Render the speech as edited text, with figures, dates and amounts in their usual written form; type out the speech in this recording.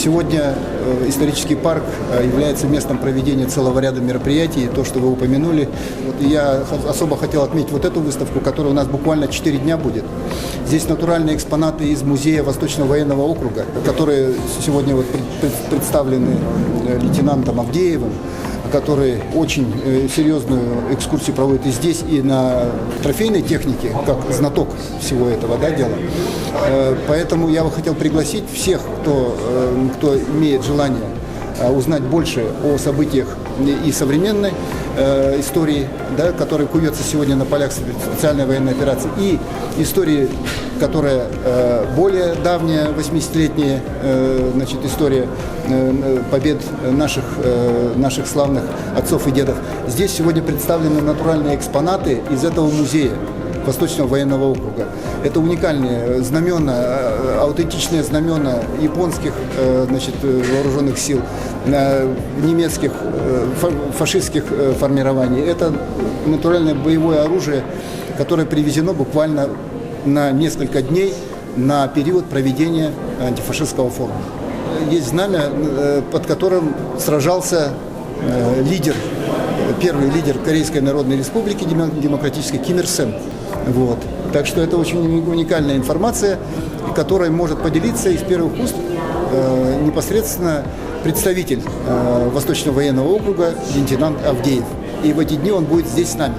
Сегодня исторический парк является местом проведения целого ряда мероприятий. То, что вы упомянули. Я особо хотел отметить вот эту выставку, которая у нас буквально 4 дня будет. Здесь натуральные экспонаты из музея Восточного военного округа, которые сегодня представлены лейтенантом Авдеевым, который очень серьезную экскурсию проводит и здесь, и на трофейной технике, как знаток всего этого дела. Поэтому я бы хотел пригласить всех, кто имеет желание узнать больше о событиях и современной истории, которая куется сегодня на полях специальной военной операции, и истории, которая более давняя, 80-летняя история побед наших славных отцов и дедов. Здесь сегодня представлены натуральные экспонаты из этого музея Восточного военного округа. Это уникальные знамена, аутентичные знамена японских вооруженных сил, немецких, фашистских формирований. Это натуральное боевое оружие, которое привезено буквально на несколько дней на период проведения антифашистского форума. Есть знамя, под которым сражался первый лидер Корейской Народной Республики демократической Ким Ир Сен. Так что это очень уникальная информация, которой может поделиться из первых уст непосредственно представитель Восточного военного округа лейтенант Авдеев. И в эти дни он будет здесь с нами.